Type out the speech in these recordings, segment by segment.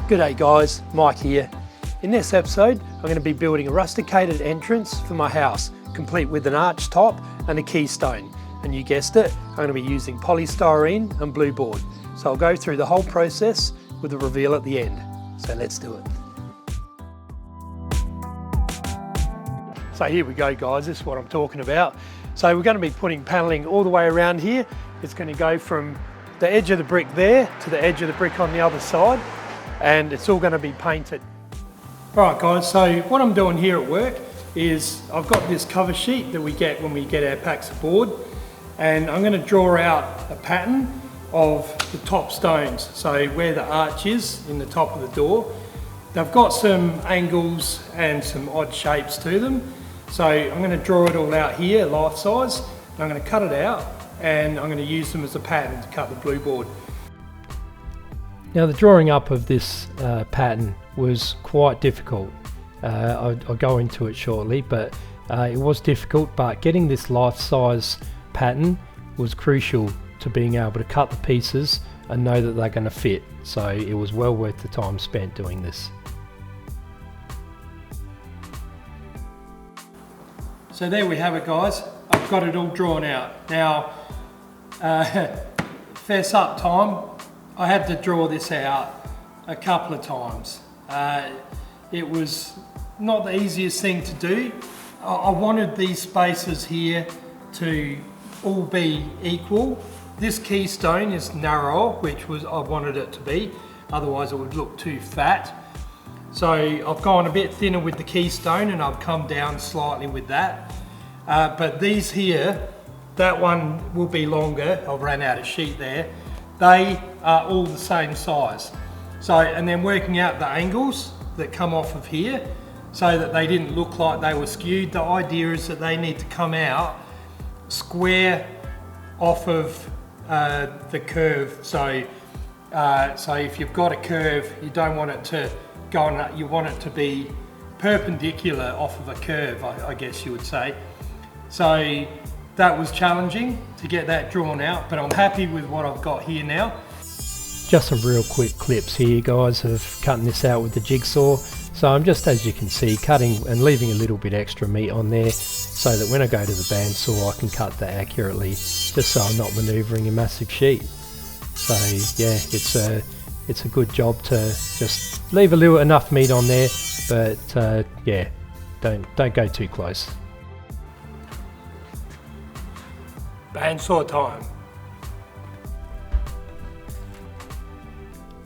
G'day guys, Mike here. In this episode, I'm going to be building a rusticated entrance for my house, complete with an arch top and a keystone. And you guessed it, I'm going to be using polystyrene and blue board. So I'll go through the whole process with a reveal at the end. So let's do it. So here we go guys, this is what I'm talking about. So we're going to be putting paneling all the way around here. It's going to go from the edge of the brick there to the edge of the brick on the other side, and it's all going to be painted. Alright guys, so what I'm doing here at work is I've got this cover sheet that we get when we get our packs of board, and I'm going to draw out a pattern of the top stones, so where the arch is in the top of the door. They've got some angles and some odd shapes to them, so I'm going to draw it all out here life size. I'm going to cut it out and I'm going to use them as a pattern to cut the blue board. Now the drawing up of this pattern was quite difficult. I'll go into it shortly, but it was difficult, but getting this life size pattern was crucial to being able to cut the pieces and know that they're going to fit. So it was well worth the time spent doing this. So there we have it guys, I've got it all drawn out. Now, fess up time, I had to draw this out a couple of times. It was not the easiest thing to do. I wanted these spaces here to all be equal. This keystone is narrow, which was I wanted it to be, otherwise it would look too fat. So I've gone a bit thinner with the keystone and I've come down slightly with that. But these here, that one will be longer. I've ran out of sheet there. They are all the same size. So, and then working out the angles that come off of here so that they didn't look like they were skewed. The idea is that they need to come out square off of the curve. So if you've got a curve, you don't want it to go on, you want it to be perpendicular off of a curve, I guess you would say. So that was challenging to get that drawn out, but I'm happy with what I've got here now. Just some real quick clips here guys of cutting this out with the jigsaw. So I'm just, as you can see, cutting and leaving a little bit extra meat on there so that when I go to the bandsaw I can cut that accurately, just so I'm not manoeuvring a massive sheet. So yeah, it's a good job to just leave enough meat on there, but yeah, don't go too close. Bandsaw time.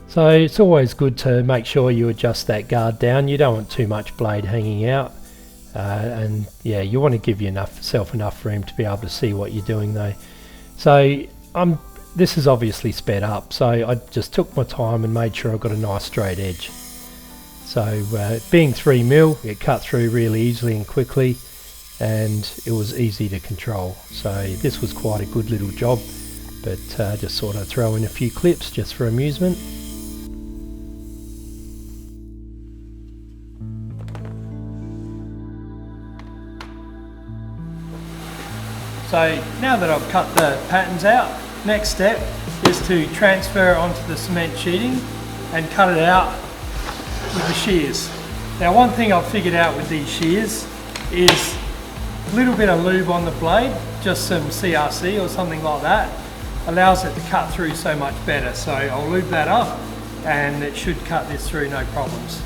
So it's always good to make sure you adjust that guard down. You don't want too much blade hanging out, and yeah, you want to give yourself enough room to be able to see what you're doing though. So this is obviously sped up, so I just took my time and made sure I got a nice straight edge. So being 3mm, it cut through really easily and quickly, and it was easy to control. So this was quite a good little job, but just thought I'd throw in a few clips just for amusement. So now that I've cut the patterns out, next step is to transfer onto the cement sheeting and cut it out with the shears. Now one thing I've figured out with these shears is a little bit of lube on the blade, just some CRC or something like that, allows it to cut through so much better. So I'll lube that up and it should cut this through no problems.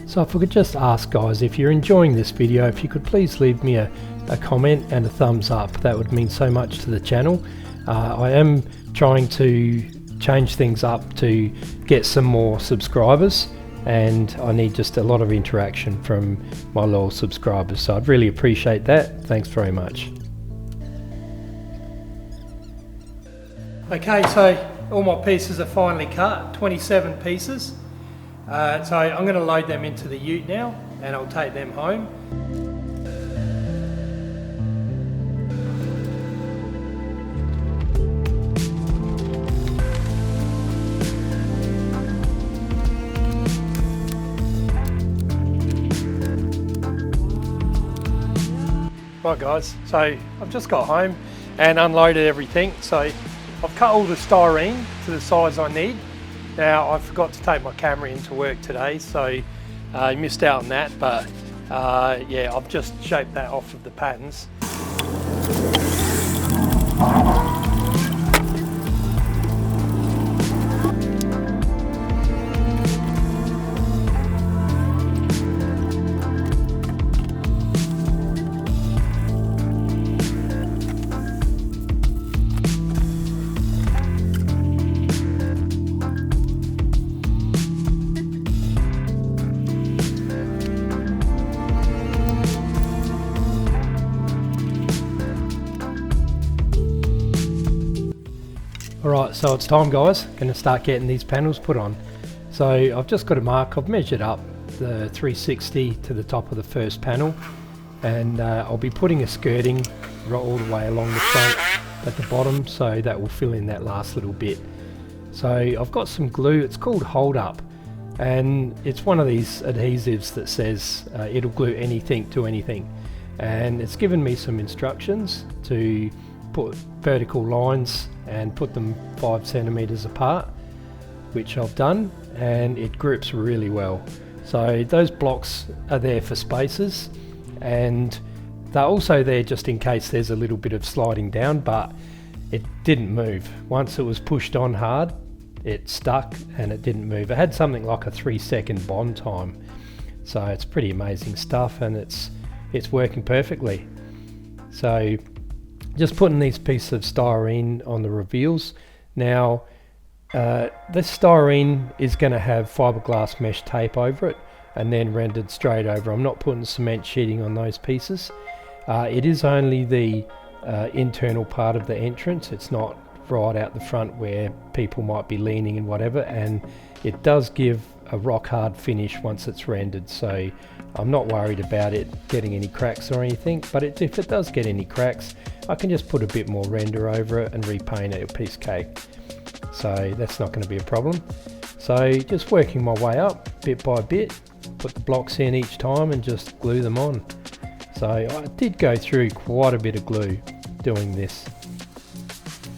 So if I could just ask guys, if you're enjoying this video, if you could please leave me a comment and a thumbs up, that would mean so much to the channel. I am trying to change things up to get some more subscribers, and I need just a lot of interaction from my loyal subscribers, so I'd really appreciate that. Thanks very much. Okay, so all my pieces are finally cut, 27 pieces. So I'm going to load them into the ute now, and I'll take them home. Right guys, so I've just got home and unloaded everything. So I've cut all the styrene to the size I need. Now I forgot to take my camera into work today, so I missed out on that, but yeah, I've just shaped that off of the patterns. Alright, so it's time guys, going to start getting these panels put on. So I've just got a mark, I've measured up the 360 to the top of the first panel, and I'll be putting a skirting right all the way along the front at the bottom, so that will fill in that last little bit. So I've got some glue, it's called Hold Up, and it's one of these adhesives that says it'll glue anything to anything, and it's given me some instructions to put vertical lines and put them 5 centimeters apart, which I've done, and it grips really well. So those blocks are there for spacers, and they're also there just in case there's a little bit of sliding down, but it didn't move. Once it was pushed on hard, it stuck and it didn't move. It had something like a 3-second bond time, so it's pretty amazing stuff, and it's working perfectly. So just putting these pieces of styrene on the reveals. Now this styrene is going to have fiberglass mesh tape over it and then rendered straight over. I'm not putting cement sheeting on those pieces. It is only the internal part of the entrance, it's not right out the front where people might be leaning and whatever, and it does give a rock hard finish once it's rendered, so I'm not worried about it getting any cracks or anything, but if it does get any cracks, I can just put a bit more render over it and repaint it a piece of cake. So that's not going to be a problem. So just working my way up bit by bit, put the blocks in each time and just glue them on. So I did go through quite a bit of glue doing this.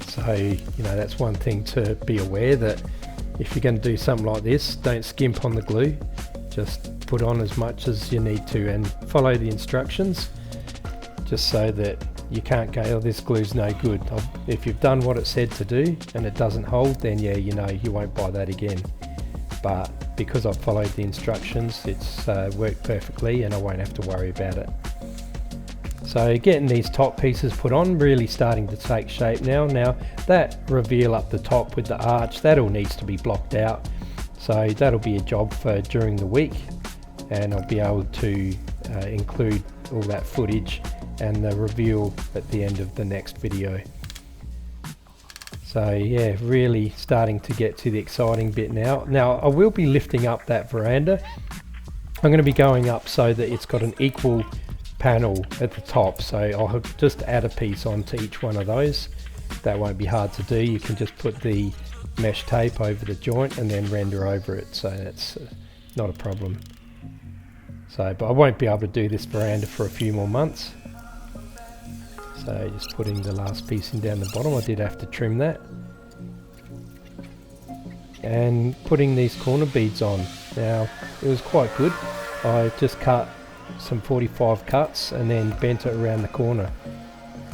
So, you know, that's one thing to be aware, that if you're going to do something like this, don't skimp on the glue. Just put on as much as you need to and follow the instructions, just so that you can't go, oh, this glue's no good. If you've done what it said to do and it doesn't hold, then yeah, you know, you won't buy that again. But because I've followed the instructions, it's worked perfectly and I won't have to worry about it. So getting these top pieces put on, really starting to take shape now. Now that reveal up the top with the arch, that all needs to be blocked out. So that'll be a job for during the week, and I'll be able to include all that footage and the reveal at the end of the next video. So yeah, really starting to get to the exciting bit now. Now I will be lifting up that veranda. I'm going to be going up so that it's got an equal panel at the top, so I'll just add a piece onto each one of those. That won't be hard to do. You can just put the mesh tape over the joint and then render over it, so that's not a problem. So, but I won't be able to do this veranda for a few more months. So just putting the last piece in down the bottom, I did have to trim that. And putting these corner beads on. Now it was quite good. I just cut some 45 cuts and then bent it around the corner,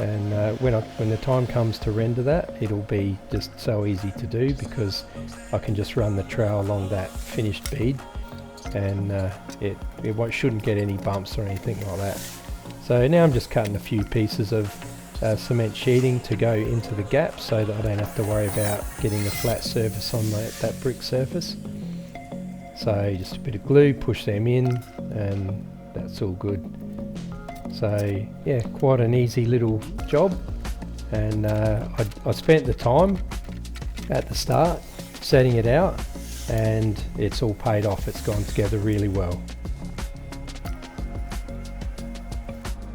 and when the time comes to render that, it'll be just so easy to do, because I can just run the trowel along that finished bead, and it shouldn't get any bumps or anything like that. So now I'm just cutting a few pieces of cement sheeting to go into the gap, so that I don't have to worry about getting a flat surface on that brick surface. So just a bit of glue, push them in, and that's all good. So yeah, quite an easy little job, and I spent the time at the start setting it out, and it's all paid off. It's gone together really well.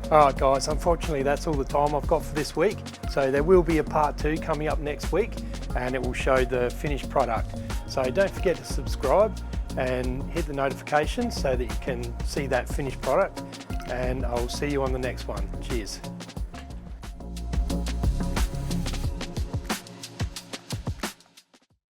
Alright guys, unfortunately that's all the time I've got for this week. So there will be a part 2 coming up next week, and it will show the finished product. So don't forget to subscribe and hit the notifications so that you can see that finished product, and I'll see you on the next one. Cheers.